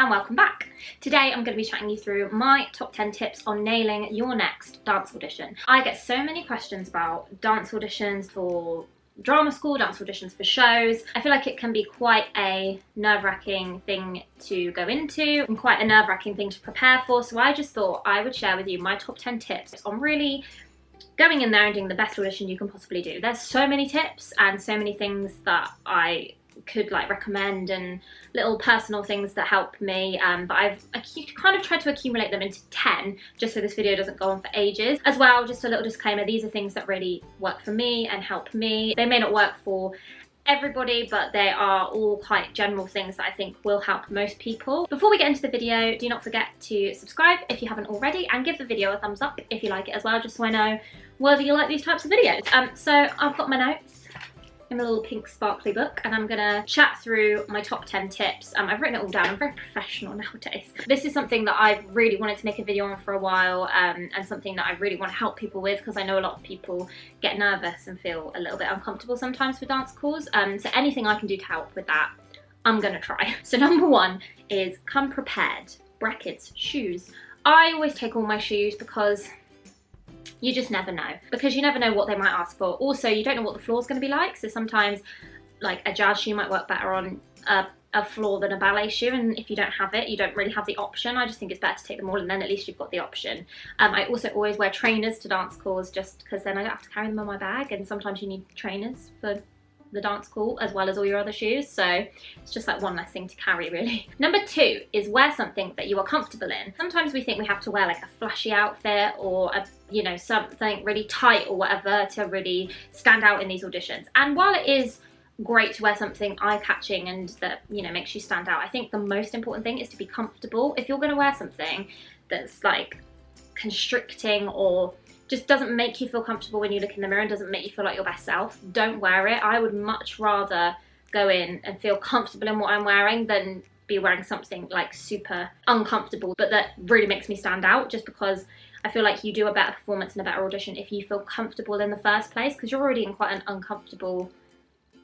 and welcome back. Today I'm going to be chatting you through my top 10 tips on nailing your next dance audition. I get so many questions about dance auditions for drama school, dance auditions for shows. I feel like it can be quite a nerve-wracking thing to go into and quite a nerve-wracking thing to prepare for, so I just thought I would share with you my top 10 tips on really going in there and doing the best audition you can possibly do. There's so many tips and so many things that I could like recommend and little personal things that help me, but I've kind of tried to accumulate them into 10 just so this video doesn't go on for ages. As well, just a little disclaimer, these are things that really work for me and help me. They may not work for everybody, but they are all quite general things that I think will help most people. Before we get into the video, do not forget to subscribe if you haven't already, and give the video a thumbs up if you like it as well, just so I know whether you like these types of videos. So I've got my notes in a little pink sparkly book, and I'm gonna chat through my top 10 tips. I've written it all down. I'm very professional nowadays. This is something that I've really wanted to make a video on for a while, and something that I really want to help people with, because I know a lot of people get nervous and feel a little bit uncomfortable sometimes with dance calls. So anything I can do to help with that, I'm gonna try. So number 1 is come prepared. Brackets, shoes. I always take all my shoes because you just never know, because you never know what they might ask for. Also, you don't know what the floor's going to be like, so sometimes like a jazz shoe might work better on a floor than a ballet shoe, and if you don't have it, you don't really have the option. I just think it's better to take them all, and then at least you've got the option. I also always wear trainers to dance calls, just because then I don't have to carry them in my bag, and sometimes you need trainers for the dance call as well as all your other shoes, so it's just like one less thing to carry, really. Number 2 is wear something that you are comfortable in. Sometimes we think we have to wear like a flashy outfit or a, you know, something really tight or whatever to really stand out in these auditions, and while it is great to wear something eye-catching and that, you know, makes you stand out, I think the most important thing is to be comfortable. If you're going to wear something that's like constricting or just doesn't make you feel comfortable when you look in the mirror and doesn't make you feel like your best self, don't wear it. I would much rather go in and feel comfortable in what I'm wearing than be wearing something like super uncomfortable but that really makes me stand out, just because I feel like you do a better performance and a better audition if you feel comfortable in the first place, because you're already in quite an uncomfortable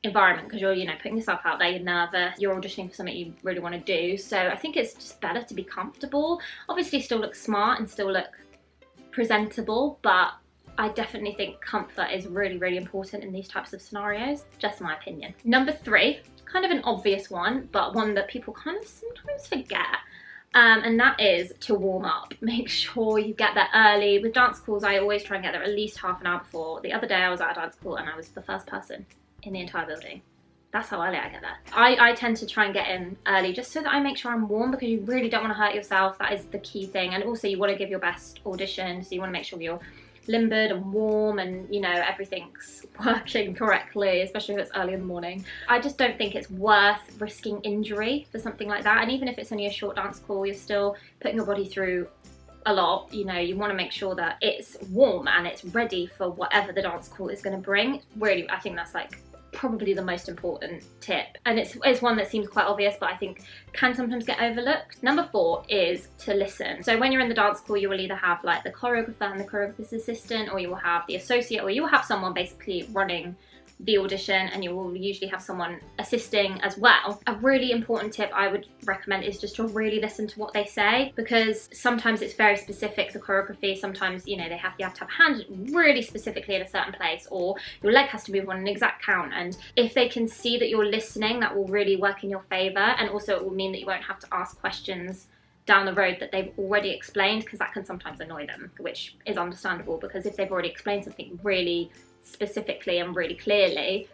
environment, because you're, you know, putting yourself out there, you're nervous, you're auditioning for something you really want to do. So I think it's just better to be comfortable. Obviously still look smart and still look presentable, but I definitely think comfort is really, really important in these types of scenarios, just my opinion. Number 3, kind of an obvious one, but one that people kind of sometimes forget, and that is to warm up. Make sure you get there early. With dance calls, I always try and get there at least half an hour before. The other day I was at a dance call and I was the first person in the entire building. That's how early I get there. I tend to try and get in early just so that I make sure I'm warm, because you really don't want to hurt yourself. That is the key thing. And also you want to give your best audition, so you want to make sure you're limbered and warm and, you know, everything's working correctly, especially if it's early in the morning. I just don't think it's worth risking injury for something like that. And even if it's only a short dance call, you're still putting your body through a lot. You know, you want to make sure that it's warm and it's ready for whatever the dance call is going to bring. Really, I think that's like probably the most important tip, and it's one that seems quite obvious but I think can sometimes get overlooked. Number 4 is to listen. So when you're in the dance call, you will either have like the choreographer and the choreographer's assistant, or you will have the associate, or you will have someone basically running the audition, and you will usually have someone assisting as well. A really important tip I would recommend is just to really listen to what they say, because sometimes it's very specific, the choreography. Sometimes, you know, you have to have hands really specifically in a certain place, or your leg has to move on an exact count, and if they can see that you're listening, that will really work in your favor. And also it will mean that you won't have to ask questions down the road that they've already explained, because that can sometimes annoy them, which is understandable, because if they've already explained something really specifically and really clearly,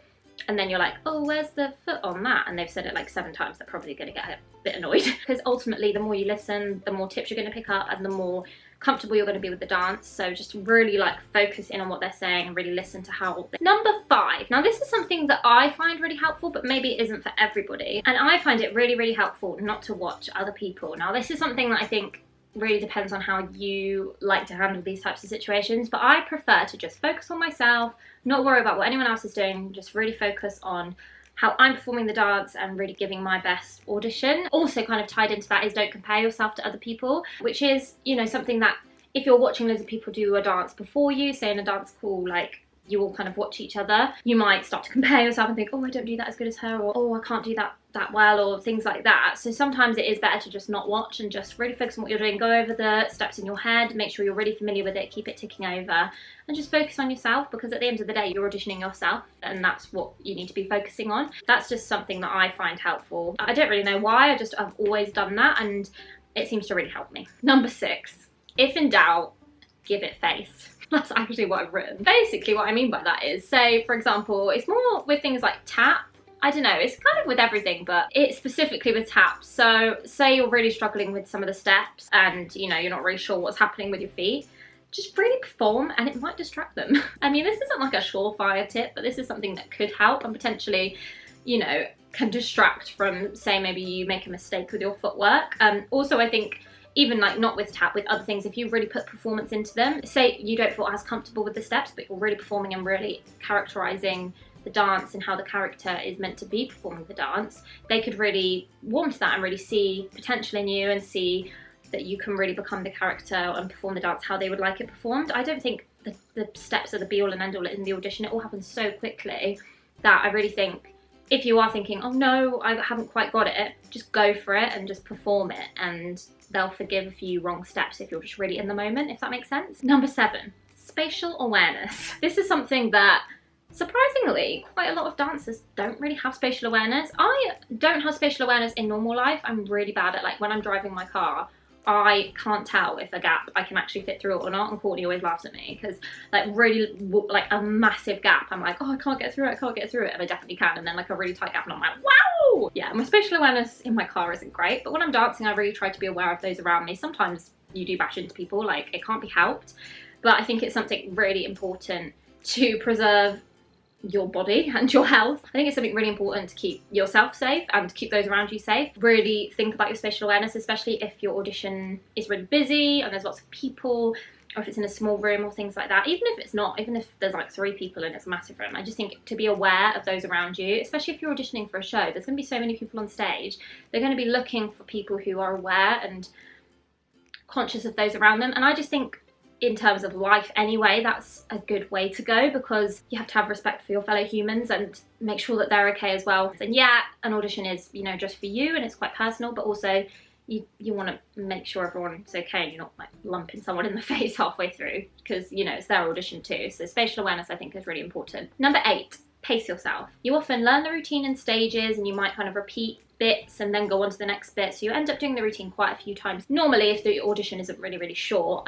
and then you're like, oh, where's the foot on that, and they've said it like 7 times, they're probably going to get a bit annoyed. Because ultimately the more you listen, the more tips you're going to pick up and the more comfortable you're going to be with the dance. So just really like focus in on what they're saying and really listen to how Number 5, now this is something that I find really helpful, but maybe it isn't for everybody, and I find it really, really helpful not to watch other people. Now this is something that I think really depends on how you like to handle these types of situations, but I prefer to just focus on myself, not worry about what anyone else is doing, just really focus on how I'm performing the dance and really giving my best audition. Also kind of tied into that is don't compare yourself to other people, which is, you know, something that if you're watching loads of people do a dance before you, say in a dance call like you all kind of watch each other, you might start to compare yourself and think, oh, I don't do that as good as her, or oh, I can't do that well, or things like that. So sometimes it is better to just not watch and just really focus on what you're doing. Go over the steps in your head, make sure you're really familiar with it, keep it ticking over, and just focus on yourself, because at the end of the day you're auditioning yourself and that's what you need to be focusing on. That's just something that I find helpful. I don't really know why, I've always done that and it seems to really help me. Number 6, if in doubt, give it face. That's actually what I've written. Basically what I mean by that is, say for example, it's more with things like tap. I don't know, it's kind of with everything, but it's specifically with tap. So say you're really struggling with some of the steps and you know, you're not really sure what's happening with your feet, just really perform and it might distract them. I mean, this isn't like a surefire tip, but this is something that could help and potentially, you know, can distract from, say maybe you make a mistake with your footwork. Also I think even like not with tap, with other things, if you really put performance into them, say you don't feel as comfortable with the steps, but you're really performing and really characterizing the dance and how the character is meant to be performing the dance, they could really warm to that and really see potential in you and see that you can really become the character and perform the dance how they would like it performed. I don't think the steps are the be all and end all in the audition. It all happens so quickly that I really think if you are thinking, oh no, I haven't quite got it, just go for it and just perform it, and they'll forgive a few wrong steps if you're just really in the moment, if that makes sense. Number 7, spatial awareness. This is something that surprisingly, quite a lot of dancers don't really have spatial awareness. I don't have spatial awareness in normal life. I'm really bad at, like, when I'm driving my car, I can't tell if a gap I can actually fit through it or not, and Courtney always laughs at me because like really like a massive gap I'm like, oh, I can't get through it, and I definitely can, and then like a really tight gap and I'm like, wow. Yeah, my spatial awareness in my car isn't great, but when I'm dancing I really try to be aware of those around me. Sometimes you do bash into people, like it can't be helped, but I think it's something really important to preserve your body and your health. I think it's something really important to keep yourself safe and to keep those around you safe. Really think about your spatial awareness, especially if your audition is really busy and there's lots of people, or if it's in a small room or things like that. Even if it's not, even if there's like 3 people and it's a massive room, I just think to be aware of those around you, especially if you're auditioning for a show. There's going to be so many people on stage. They're going to be looking for people who are aware and conscious of those around them, and I just think in terms of life anyway, that's a good way to go, because you have to have respect for your fellow humans and make sure that they're okay as well. And yeah, an audition is, you know, just for you and it's quite personal, but also you want to make sure everyone's okay and you're not like lumping someone in the face halfway through, because you know it's their audition too. So spatial awareness I think is really important. Number 8, pace yourself. You often learn the routine in stages and you might kind of repeat bits and then go on to the next bit, so you end up doing the routine quite a few times normally if the audition isn't really short.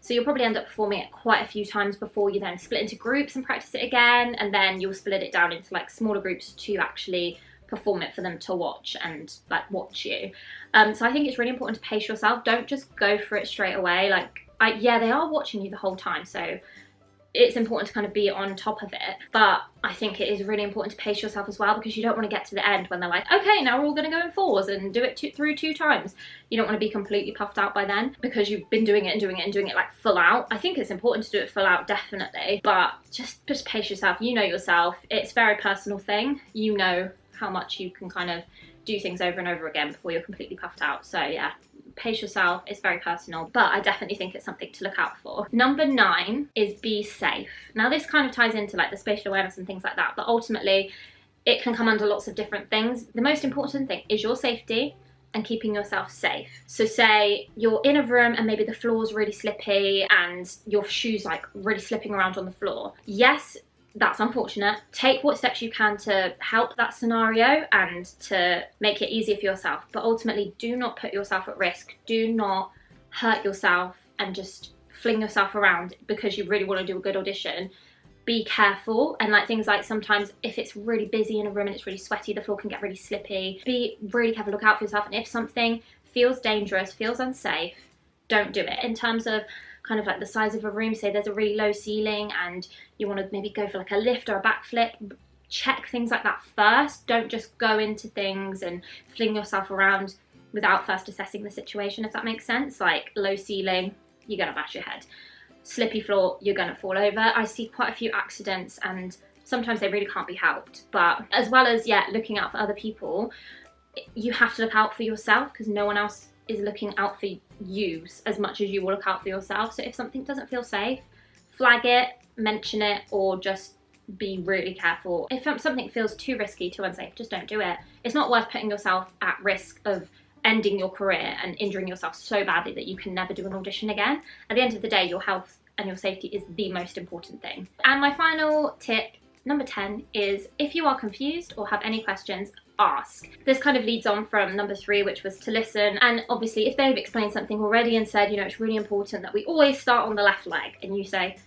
So you'll probably end up performing it quite a few times before you then split into groups and practice it again, and then you'll split it down into like smaller groups to actually perform it for them to watch and like watch you. So I think it's really important to pace yourself. Don't just go for it straight away. Like yeah, they are watching you the whole time, so it's important to kind of be on top of it, but I think it is really important to pace yourself as well, because you don't want to get to the end when they're like, okay, now we're all going to go in 4s and do it through 2 times. You don't want to be completely puffed out by then, because you've been doing it and doing it and doing it like full out. I think it's important to do it full out, definitely, but just pace yourself. You know yourself. It's a very personal thing. You know how much you can kind of do things over and over again before you're completely puffed out. So yeah, pace yourself. It's very personal, but I definitely think it's something to look out for. Number 9 is be safe. Now this kind of ties into like the spatial awareness and things like that, but ultimately it can come under lots of different things. The most important thing is your safety and keeping yourself safe. So say you're in a room and maybe the floor's really slippy and your shoes like really slipping around on the floor. Yes, that's unfortunate. Take what steps you can to help that scenario and to make it easier for yourself, but ultimately do not put yourself at risk. Do not hurt yourself and just fling yourself around because you really want to do a good audition. Be careful, and like things like sometimes if it's really busy in a room and it's really sweaty, the floor can get really slippy. Be really careful, look out for yourself, and if something feels dangerous, feels unsafe, don't do it. In terms of kind of like the size of a room, say there's a really low ceiling and you want to maybe go for like a lift or a backflip, check things like that first. Don't just go into things and fling yourself around without first assessing the situation, if that makes sense. Like low ceiling, you're gonna bash your head. Slippy floor, you're gonna fall over. I see quite a few accidents and sometimes they really can't be helped, but as well as looking out for other people, you have to look out for yourself, because no one else is looking out for you as much as you will look out for yourself. So if something doesn't feel safe, flag it, mention it or just be really careful. If something feels too risky, too unsafe, just don't do it. It's not worth putting yourself at risk of ending your career and injuring yourself so badly that you can never do an audition again. At the end of the day, your health and your safety is the most important thing. And my final tip, number 10, is if you are confused or have any questions, ask. This kind of leads on from number 3, which was to listen. And obviously if they've explained something already and said, you know, it's really important that we always start on the left leg, and you say,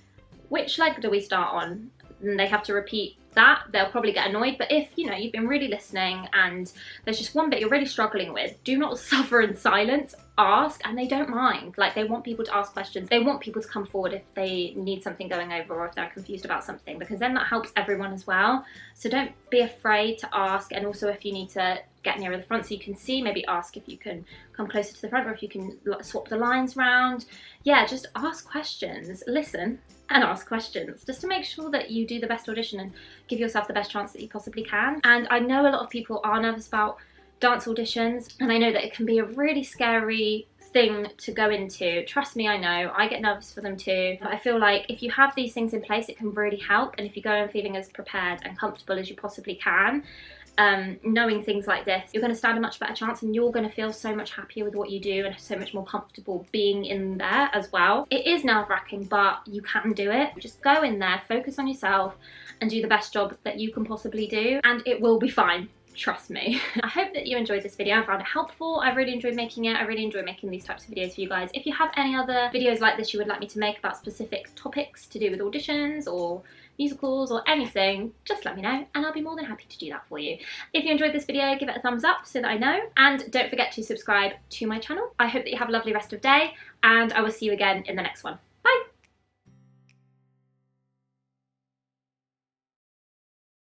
which leg do we start on? And they have to repeat that, they'll probably get annoyed. But if, you know, you've been really listening and there's just one bit you're really struggling with, do not suffer in silence. Ask, and they don't mind. Like, they want people to ask questions. They want people to come forward if they need something going over or if they're confused about something, because then that helps everyone as well. So don't be afraid to ask. And also, if you need to get nearer the front so you can see, maybe ask if you can come closer to the front or if you can swap the lines round. Yeah, just ask questions, listen and ask questions, just to make sure that you do the best audition and give yourself the best chance that you possibly can. And I know a lot of people are nervous about dance auditions, and I know that it can be a really scary thing to go into. Trust me, I know, I get nervous for them too. But I feel like if you have these things in place, it can really help. And if you go in feeling as prepared and comfortable as you possibly can, knowing things like this, you're going to stand a much better chance, and you're going to feel so much happier with what you do and so much more comfortable being in there as well. It is nerve-wracking, but you can do it. Just go in there, focus on yourself and do the best job that you can possibly do, and it will be fine. Trust me. I hope that you enjoyed this video and found it helpful. I really enjoyed making it. I really enjoy making these types of videos for you guys. If you have any other videos like this you would like me to make about specific topics to do with auditions or musicals or anything, just let me know and I'll be more than happy to do that for you. If you enjoyed this video, give it a thumbs up so that I know, and don't forget to subscribe to my channel. I hope that you have a lovely rest of day, and I will see you again in the next one.